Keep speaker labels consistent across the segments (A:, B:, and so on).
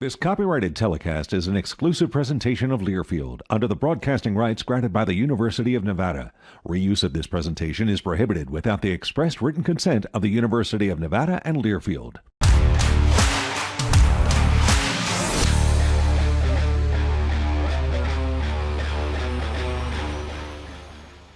A: This copyrighted telecast is an exclusive presentation of Learfield under the broadcasting rights granted by the University of Nevada. Reuse of this presentation is prohibited without the express written consent of the University of Nevada and Learfield.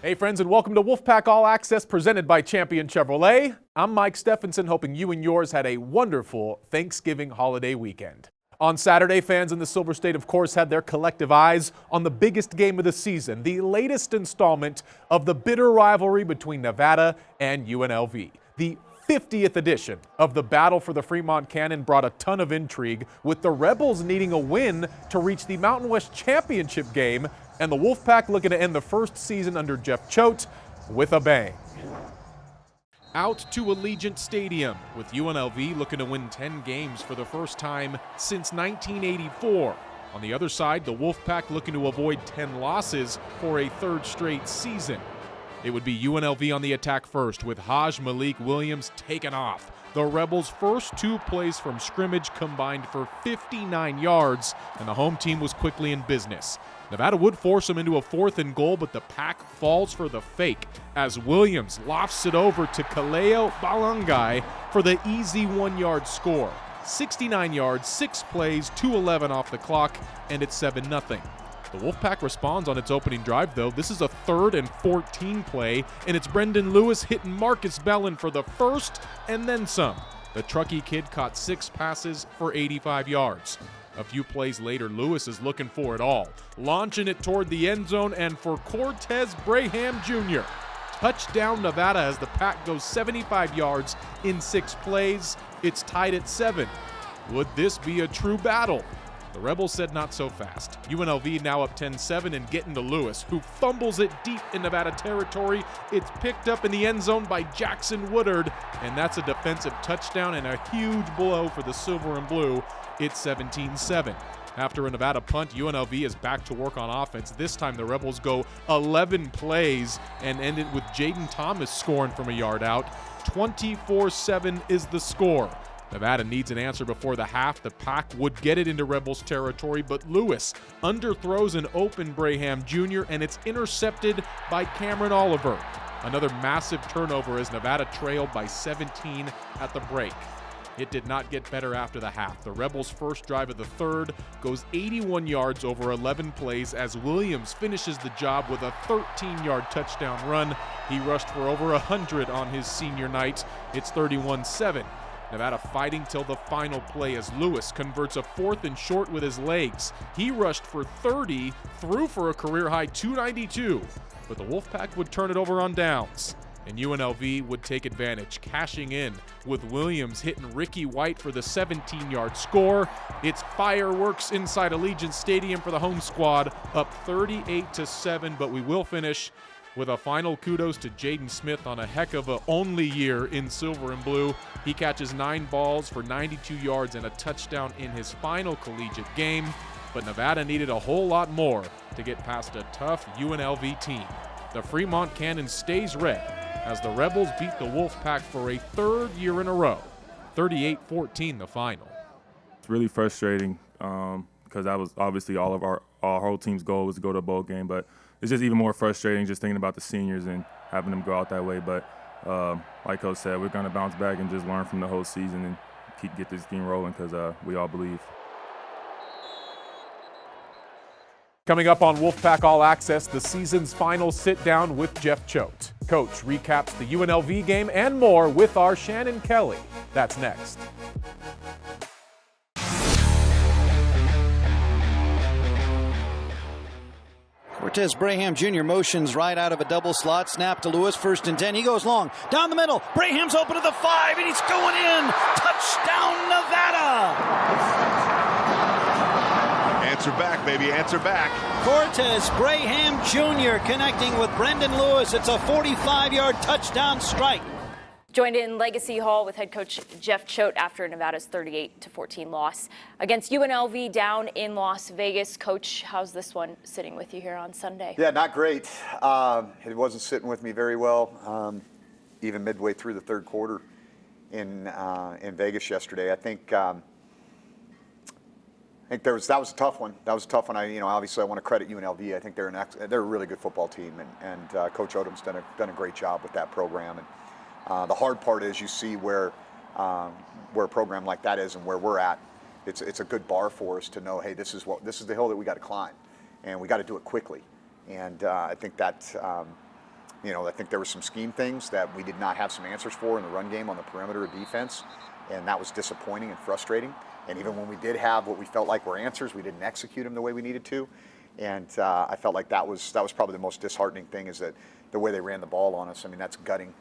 B: Hey friends, and welcome to Wolfpack All Access presented by Champion Chevrolet. I'm Mike Stephenson, hoping you and yours had a wonderful Thanksgiving holiday weekend. On Saturday, fans in the Silver State, of course, had their collective eyes on the biggest game of the season, the latest installment of the bitter rivalry between Nevada and UNLV. The 50th edition of the Battle for the Fremont Cannon brought a ton of intrigue, with the Rebels needing a win to reach the Mountain West Championship game, and the Wolfpack looking to end the first season under Jeff Choate with a bang. Out to Allegiant Stadium, with UNLV looking to win 10 games for the first time since 1984. On the other side, the Wolfpack looking to avoid 10 losses for a third straight season. It would be UNLV on the attack first, with Haj Malik Williams taken off. The Rebels' first two plays from scrimmage combined for 59 yards, and the home team was quickly in business. Nevada would force them into a 4th and goal, but the Pack falls for the fake as Williams lofts it over to Kaleo Balangai for the easy 1-yard score. 69 yards, 6 plays, 2:11 off the clock, and it's 7-0. The Wolfpack responds on its opening drive, though. This is a 3rd and 14 play, and it's Brendan Lewis hitting Marcus Bellin for the first and then some. The Truckee kid caught 6 passes for 85 yards. A few plays later, Lewis is looking for it all, launching it toward the end zone, and for Cortez Braham Jr. Touchdown Nevada as the Pack goes 75 yards in 6 plays. It's tied at 7. Would this be a true battle? The Rebels said not so fast. UNLV now up 10-7 and getting to Lewis, who fumbles it deep in Nevada territory. It's picked up in the end zone by Jackson Woodard, and that's a defensive touchdown and a huge blow for the Silver and Blue. It's 17-7. After a Nevada punt, UNLV is back to work on offense. This time the Rebels go 11 plays and end it with Jaden Thomas scoring from a yard out. 24-7 is the score. Nevada needs an answer before the half. The Pack would get it into Rebels territory, but Lewis underthrows an open Braham Jr., and it's intercepted by Cameron Oliver. Another massive turnover as Nevada trailed by 17 at the break. It did not get better after the half. The Rebels' first drive of the third goes 81 yards over 11 plays as Williams finishes the job with a 13-yard touchdown run. He rushed for over 100 on his senior night. It's 31-7. Nevada fighting till the final play as Lewis converts a 4th and short with his legs. He rushed for 30, threw for a career-high 292, but the Wolfpack would turn it over on downs, and UNLV would take advantage, cashing in with Williams hitting Ricky White for the 17-yard score. It's fireworks inside Allegiant Stadium for the home squad, up 38-7, but we will finish with a final kudos to Jaden Smith on a heck of a only year in Silver and Blue. He catches 9 balls for 92 yards and a touchdown in his final collegiate game, but Nevada needed a whole lot more to get past a tough UNLV team. The Fremont Cannon stays red as the Rebels beat the Wolfpack for a 3rd year in a row. 38-14 the final.
C: It's really frustrating because that was obviously our whole team's goal was to go to a bowl game, but it's just even more frustrating just thinking about the seniors and having them go out that way. But like Coach said, we're going to bounce back and just learn from the whole season and get this team rolling because we all believe.
B: Coming up on Wolfpack All Access, the season's final sit-down with Jeff Choate. Coach recaps the UNLV game and more with our Shannon Kelly. That's next.
D: Cortez Braham Jr. motions right out of a double slot. Snap to Lewis, 1st and 10. He goes long. Down the middle. Braham's open to the 5, and he's going in. Touchdown, Nevada.
E: Answer back, baby. Answer back.
D: Cortez Braham Jr. connecting with Brendan Lewis. It's a 45-yard touchdown strike.
F: Joined in Legacy Hall with head coach Jeff Choate after Nevada's 38-14 loss against UNLV down in Las Vegas. Coach, how's this one sitting with you here on Sunday?
G: Yeah, not great. It wasn't sitting with me very well, even midway through the third quarter in Vegas yesterday. I think think that was a tough one. That was a tough one. Obviously I want to credit UNLV. I think they're a really good football team, and Coach Odom's done a great job with that program. And the hard part is you see where a program like that is and where we're at. It's a good bar for us to know, hey, this is the hill that we got to climb, and we got to do it quickly. And I think that I think there were some scheme things that we did not have some answers for in the run game on the perimeter of defense, and that was disappointing and frustrating. And even when we did have what we felt like were answers, we didn't execute them the way we needed to. And I felt like that was probably the most disheartening thing, is that the way they ran the ball on us. I mean, that's gutting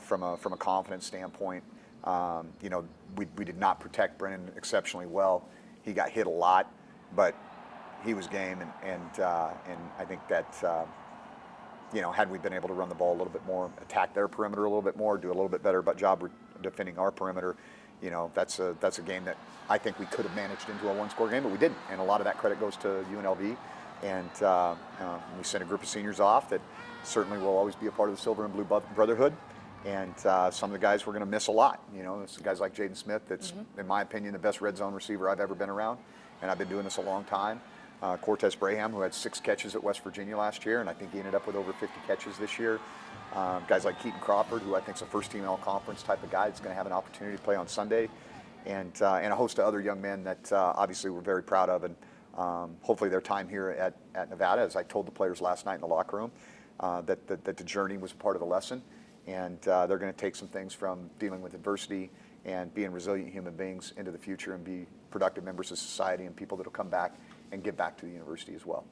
G: from a confidence standpoint. We did not protect Brennan exceptionally well. He got hit a lot, but he was game. And I think that had we been able to run the ball a little bit more, attack their perimeter a little bit more, do a little bit better job defending our perimeter, that's a game that I think we could have managed into a one-score game, but we didn't. And a lot of that credit goes to UNLV. And we sent a group of seniors off that certainly will always be a part of the Silver and Blue Brotherhood. And some of the guys we're going to miss a lot. Some guys like Jaden Smith, that's, in my opinion, the best red zone receiver I've ever been around. And I've been doing this a long time. Cortez Braham, who had 6 catches at West Virginia last year, and I think he ended up with over 50 catches this year. Guys like Keaton Crawford, who I think is a first-team all-conference type of guy that's going to have an opportunity to play on Sunday. And a host of other young men that obviously we're very proud of. And hopefully their time here at Nevada, as I told the players last night in the locker room, that the journey was a part of the lesson. And they're going to take some things from dealing with adversity and being resilient human beings into the future and be productive members of society and people that will come back and give back to the university as well.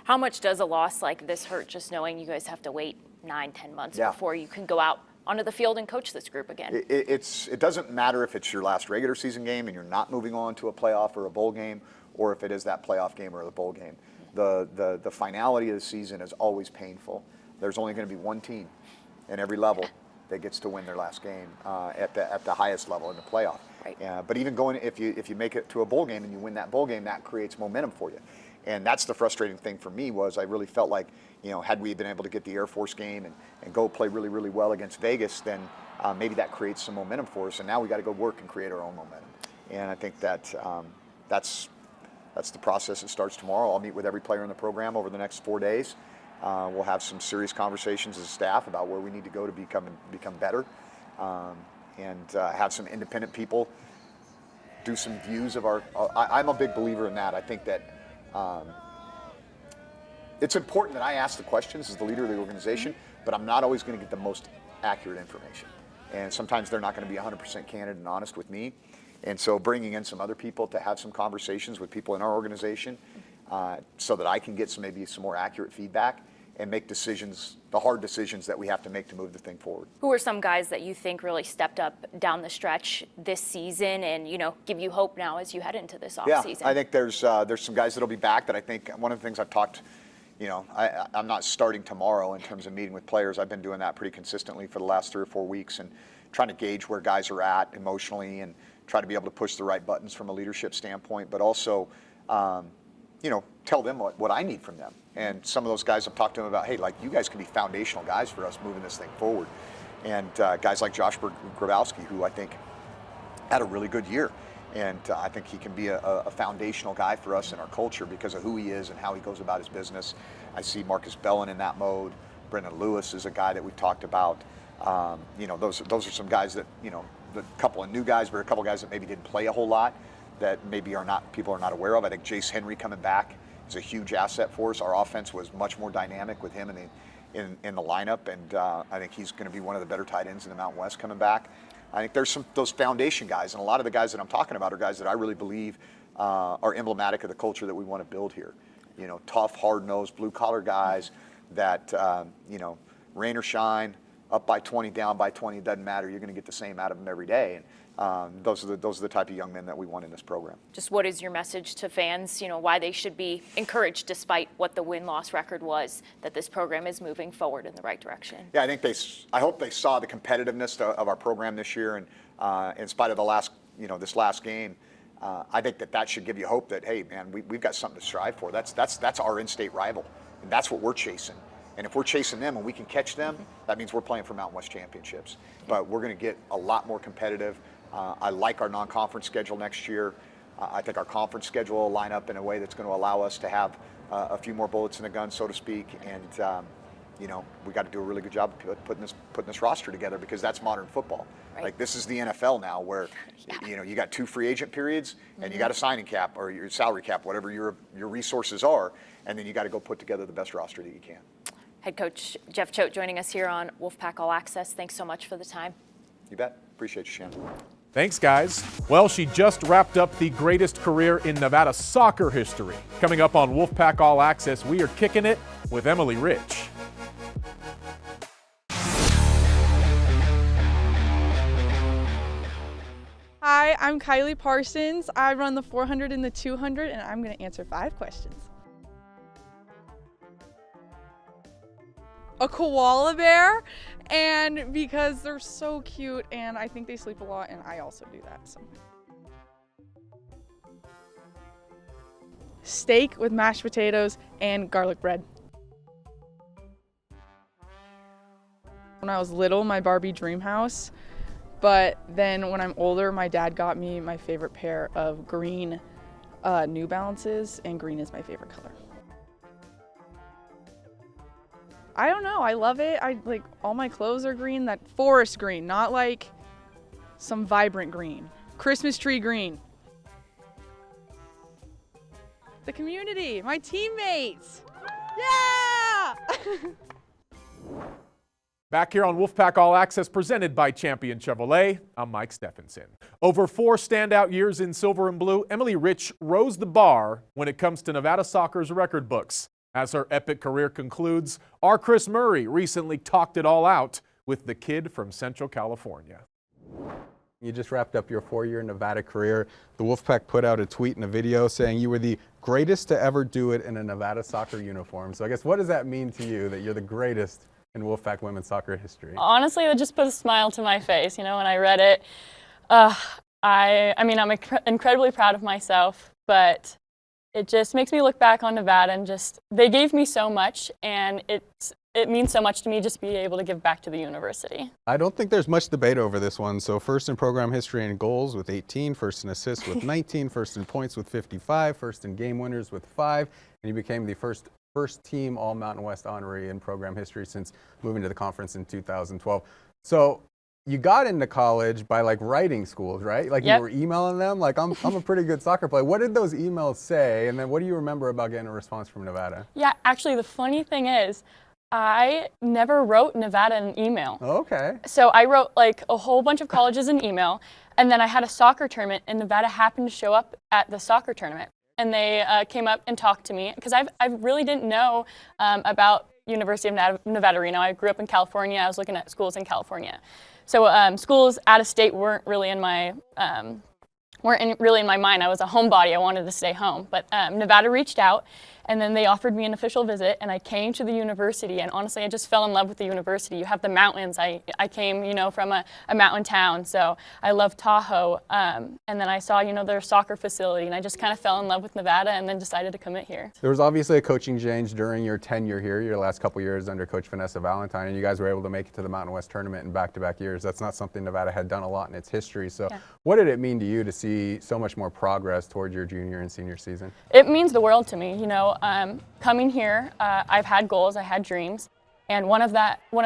F: How much does a loss like this hurt, just knowing you guys have to wait 9-10 months before you can go out onto the field and coach this group again?
G: It doesn't matter if it's your last regular season game and you're not moving on to a playoff or a bowl game, or if it is that playoff game or the bowl game. The finality of the season is always painful. There's only going to be one team in every level that gets to win their last game at the highest level in the playoff.
F: Right.
G: But even if you make it to a bowl game and you win that bowl game, that creates momentum for you. And that's the frustrating thing for me, was I really felt like, had we been able to get the Air Force game and go play really, really well against Vegas, then maybe that creates some momentum for us. And now we got to go work and create our own momentum. And I think that that's the process that starts tomorrow. I'll meet with every player in the program over the next 4 days. We'll have some serious conversations as a staff about where we need to go to become better, and have some independent people do some views of our. I'm a big believer in that. I think that it's important that I ask the questions as the leader of the organization, but I'm not always going to get the most accurate information. And sometimes they're not going to be 100% candid and honest with me. And so bringing in some other people to have some conversations with people in our organization so that I can get maybe some more accurate feedback and make decisions, the hard decisions that we have to make to move the thing forward.
F: Who are some guys that you think really stepped up down the stretch this season and, give you hope now as you head into this offseason?
G: Yeah, I think there's some guys that'll be back that I think, one of the things I've talked, I'm not starting tomorrow in terms of meeting with players. I've been doing that pretty consistently for the last 3 or 4 weeks and trying to gauge where guys are at emotionally and try to be able to push the right buttons from a leadership standpoint, but also, tell them what I need from them. And some of those guys I've talked to them about, hey, like, you guys can be foundational guys for us moving this thing forward. And guys like Josh Grabowski, who I think had a really good year. And I think he can be a foundational guy for us in our culture because of who he is and how he goes about his business. I see Marcus Bellin in that mode. Brendan Lewis is a guy that we've talked about. Those are some guys that, a couple of new guys, but a couple of guys that maybe didn't play a whole lot that maybe people are not aware of. I think Jace Henry coming back is a huge asset for us. Our offense was much more dynamic with him in the lineup, and I think he's going to be one of the better tight ends in the Mountain West coming back. I think there's those foundation guys, and a lot of the guys that I'm talking about are guys that I really believe are emblematic of the culture that we want to build here. Tough, hard-nosed, blue-collar guys that, rain or shine, up by 20, down by 20, doesn't matter. You're going to get the same out of them every day. And those are the type of young men that we want in this program. Just
F: what is your message to fans, why they should be encouraged despite what the win-loss record was, that this program is moving forward in the right direction? Yeah, I hope they saw the competitiveness of our program this year, and in spite of this last game, I think that should give you hope that, hey, man, we've got something to strive for. That's our in-state rival, and that's what we're chasing. And if we're chasing them and we can catch them, that means we're playing for Mountain West championships. But we're going to get a lot more competitive. I like our non-conference schedule next year.
G: I think our conference schedule will line up in a way that's going to allow us to have a few more bullets in the gun, so to speak. And you know, we got to do a really good job of putting this roster together, because that's modern football. Right. Like, this is the NFL now, where you know, you got 2 free agent periods, and you got a signing cap or your salary cap, whatever your resources are, and then you got to go put together the best roster that you can.
F: Head coach Jeff Choate joining us here on Wolfpack All Access. Thanks so much for the time.
G: You bet. Appreciate you, Shannon.
B: Thanks, guys. Well, she just wrapped up the greatest career in Nevada soccer history. Coming up on Wolfpack All Access, we are kicking it with Emily Rich.
H: Hi, I'm Kylee Parsons. I run the 400 and the 200, and I'm going to answer 5 questions. A koala bear, and because they're so cute, and I think they sleep a lot, and I also do that. So. Steak with mashed potatoes and garlic bread. When I was little, my Barbie dream house. But then when I'm older, my dad got me my favorite pair of green New Balances, and green is my favorite color. I don't know, I love it. Like, all my clothes are green, that forest green, not like some vibrant green. Christmas tree green. The community, my teammates. Yeah!
B: Back here on Wolfpack All Access, presented by Champion Chevrolet, I'm Mike Stephenson. Over 4 standout years in silver and blue, Emily Rich rose the bar when it comes to Nevada soccer's record books. As her epic career concludes, our Chris Murray recently talked it all out with the kid from Central California.
I: You just wrapped up your 4-year Nevada career. The Wolfpack put out a tweet and a video saying you were the greatest to ever do it in a Nevada soccer uniform. So I guess, what does that mean to you, that you're the greatest in Wolfpack women's soccer history?
J: Honestly, it just put a smile to my face, you know, when I read it. I mean, I'm incredibly proud of myself, but it just makes me look back on Nevada and just, they gave me so much, and it means so much to me just to be able to give back to the university.
I: I don't think there's much debate over this one. So first in program history in goals with 18, first in assists with 19, first in points with 55, first in game winners with 5, and you became the first team All Mountain West honoree in program history since moving to the conference in 2012. So you got into college by like writing schools, right? Like,
J: yep.
I: You were emailing them, like, I'm a pretty good soccer player. What did those emails say? And then what do you remember about getting a response from Nevada?
J: Yeah, actually the funny thing is, I never wrote Nevada an email.
I: Okay.
J: So I wrote like a whole bunch of colleges an email, and then I had a soccer tournament, and Nevada happened to show up at the soccer tournament. And they came up and talked to me, because I really didn't know about University of Nevada, Reno. I grew up in California. I was looking at schools in California. So schools out of state weren't really in my mind. I was a homebody. I wanted to stay home. But Nevada reached out, and then they offered me an official visit, and I came to the university, and honestly, I just fell in love with the university. You have the mountains. I came, you know, from a mountain town, so I love Tahoe. And then I saw, you know, their soccer facility, and I just kind of fell in love with Nevada, and then decided to commit here.
I: There was obviously a coaching change during your tenure here, your last couple years under Coach Vanessa Valentine, and you guys were able to make it to the Mountain West tournament in back-to-back years. That's not something Nevada had done a lot in its history. So yeah. What did it mean to you to see so much more progress towards your junior and senior season?
J: It means the world to me. You know, coming here, I've had goals, I had dreams, and one of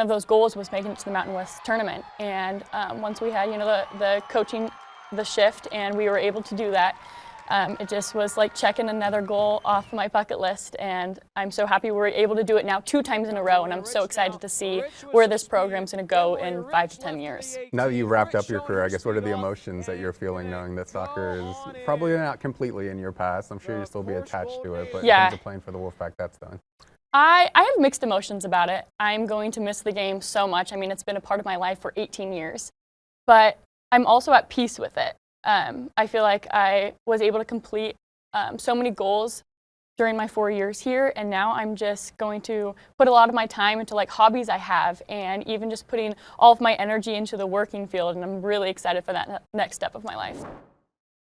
J: those goals was making it to the Mountain West tournament. And once we had, you know, the coaching, the shift, and we were able to do that, it just was like checking another goal off my bucket list, and I'm so happy we're able to do it now 2 times in a row, and I'm so excited to see where this program's going to go in 5 to 10 years.
I: Now that you've wrapped up your career, I guess, what are the emotions that you're feeling knowing that soccer is probably not completely in your past? I'm sure you'll still be attached to it, but
J: yeah.
I: In terms of playing for the Wolfpack, that's done.
J: I have mixed emotions about it. I'm going to miss the game so much. I mean, it's been a part of my life for 18 years, but I'm also at peace with it. I feel like I was able to complete so many goals during my 4 years here, and now I'm just going to put a lot of my time into like hobbies I have, and even just putting all of my energy into the working field, and I'm really excited for that next step of my life.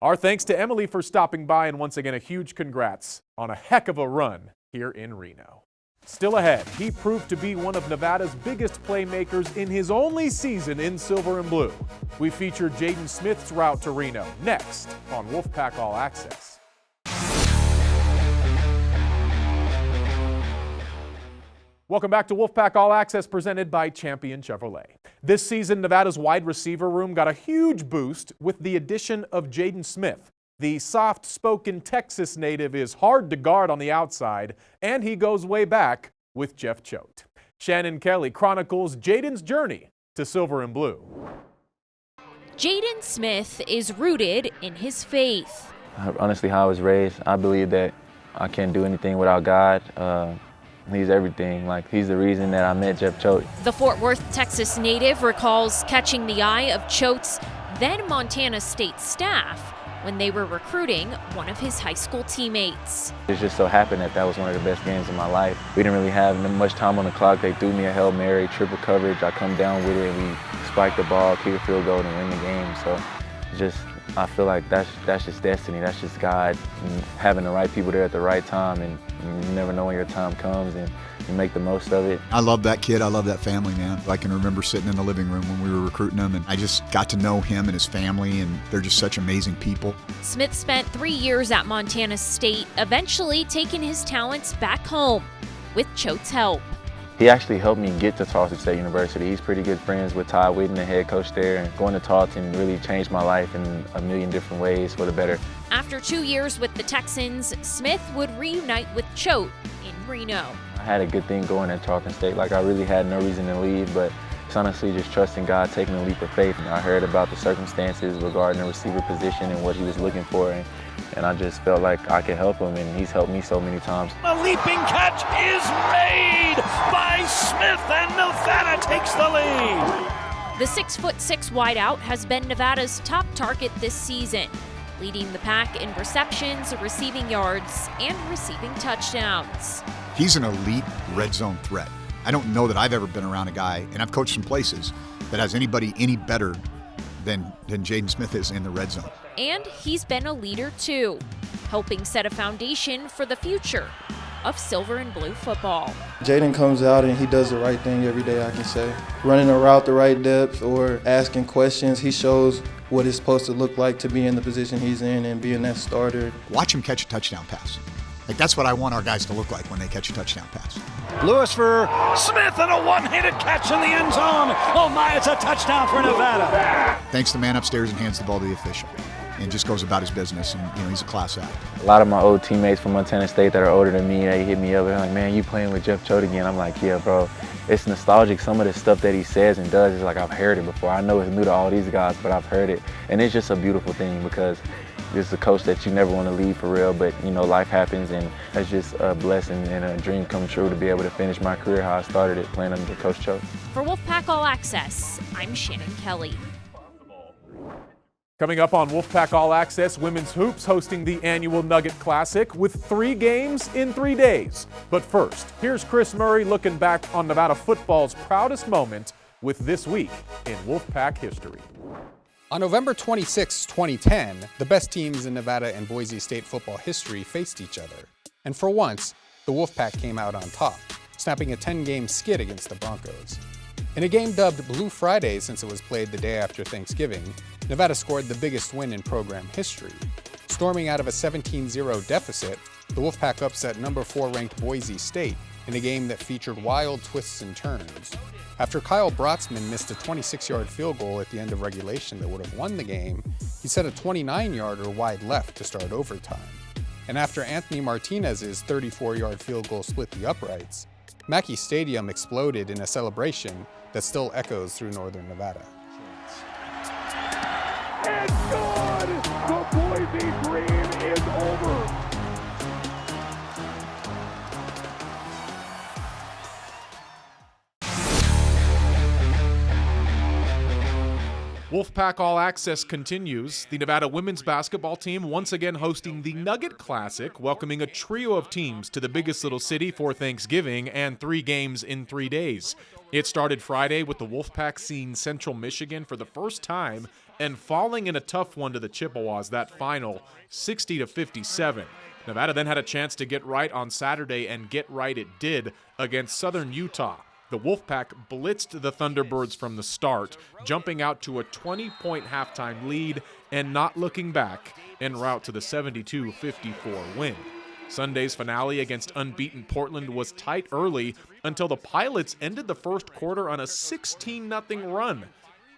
B: Our thanks to Emily for stopping by, and once again a huge congrats on a heck of a run here in Reno. Still ahead, he proved to be one of Nevada's biggest playmakers in his only season in silver and blue. We feature Jaden Smith's route to Reno next on Wolfpack All Access. Welcome back to Wolfpack All Access presented by Champion Chevrolet. This season, Nevada's wide receiver room got a huge boost with the addition of Jaden Smith. The soft-spoken Texas native is hard to guard on the outside, and he goes way back with Jeff Choate. Shannon Kelly chronicles Jaden's journey to silver and blue.
K: Jaden Smith is rooted in his faith.
L: Honestly, how I was raised, I believe that I can't do anything without God. He's everything. He's the reason that I met Jeff Choate.
K: The Fort Worth, Texas native recalls catching the eye of Choate's then Montana State staff when they were recruiting one of his high school teammates.
L: It just so happened that was one of the best games of my life. We didn't really have much time on the clock. They threw me a Hail Mary, triple coverage. I come down with it, and we spiked the ball, kick a field goal, and win the game. So I feel like that's just destiny. That's just God and having the right people there at the right time, and you never know when your time comes, and you make the most of it.
M: I love that kid. I love that family, man. I can remember sitting in the living room when we were recruiting him, and I just got to know him and his family, and they're just such amazing people.
K: Smith spent 3 years at Montana State, eventually taking his talents back home with Choate's help.
L: He actually helped me get to Tarleton State University. He's pretty good friends with Ty Whitten, the head coach there, and going to Tarleton really changed my life in a million different ways for the better.
K: After 2 years with the Texans, Smith would reunite with Choate in Reno.
L: I had a good thing going at Tarleton State. I really had no reason to leave, but it's honestly just trusting God, taking a leap of faith. I heard about the circumstances regarding the receiver position and what he was looking for, and I just felt like I could help him, and he's helped me so many times.
D: A leaping catch is made by Smith, and Nevada takes the lead.
K: The 6'6" wideout has been Nevada's top target this season, leading the pack in receptions, receiving yards, and receiving touchdowns.
M: He's an elite red zone threat. I don't know that I've ever been around a guy, and I've coached some places, that has anybody any better than Jaden Smith is in the red zone.
K: And he's been a leader too, helping set a foundation for the future of silver and blue football.
N: Jaden comes out and he does the right thing every day, I can say. Running a route the right depth or asking questions, he shows what it's supposed to look like to be in the position he's in and being that starter.
M: Watch him catch a touchdown pass. That's what I want our guys to look like when they catch a touchdown pass.
D: Lewis for Smith, and a one-handed catch in the end zone. Oh my, it's a touchdown for Nevada.
M: Thanks to the man upstairs and hands the ball to the official, and just goes about his business, and he's a class act.
L: A lot of my old teammates from Montana State that are older than me, they hit me up and they're like, man, you playing with Jeff Choate again? I'm like, yeah, bro. It's nostalgic. Some of the stuff that he says and does is like I've heard it before. I know it's new to all these guys, but I've heard it. And it's just a beautiful thing because this is a coach that you never want to leave for real, but life happens, and it's just a blessing and a dream come true to be able to finish my career how I started it, playing under Coach Choate.
K: For Wolfpack All Access, I'm Shannon Kelly.
B: Coming up on Wolfpack All Access, women's hoops hosting the annual Nugget Classic with 3 games in 3 days. But first, here's Chris Murray looking back on Nevada football's proudest moment with This Week in Wolfpack history.
I: On November 26, 2010, the best teams in Nevada and Boise State football history faced each other. And for once, the Wolfpack came out on top, snapping a 10-game skid against the Broncos. In a game dubbed Blue Friday since it was played the day after Thanksgiving, Nevada scored the biggest win in program history. Storming out of a 17-0 deficit, the Wolfpack upset number 4 ranked Boise State in a game that featured wild twists and turns. After Kyle Brotzman missed a 26-yard field goal at the end of regulation that would have won the game, he set a 29-yarder wide left to start overtime. And after Anthony Martinez's 34-yard field goal split the uprights, Mackey Stadium exploded in a celebration that still echoes through northern Nevada.
O: It's good! The Boise dream is over!
B: Wolfpack All Access continues. The Nevada women's basketball team once again hosting the Nugget Classic, welcoming a trio of teams to the biggest little city for Thanksgiving and 3 games in 3 days. It started Friday with the Wolfpack seeing Central Michigan for the first time and falling in a tough one to the Chippewas, that final 60-57. Nevada then had a chance to get right on Saturday, and get right it did against Southern Utah. The Wolfpack blitzed the Thunderbirds from the start, jumping out to a 20-point halftime lead and not looking back en route to the 72-54 win. Sunday's finale against unbeaten Portland was tight early until the Pilots ended the first quarter on a 16-0 run.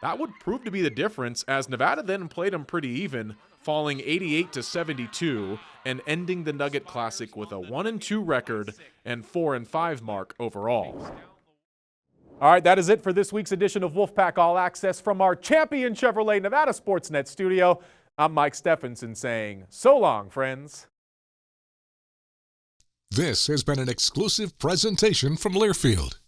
B: That would prove to be the difference, as Nevada then played them pretty even, falling 88-72 and ending the Nugget Classic with a 1-2 record and 4-5 mark overall. All right, that is it for this week's edition of Wolfpack All Access from our Champion Chevrolet Nevada Sportsnet studio. I'm Mike Stephenson saying so long, friends.
P: This has been an exclusive presentation from Learfield.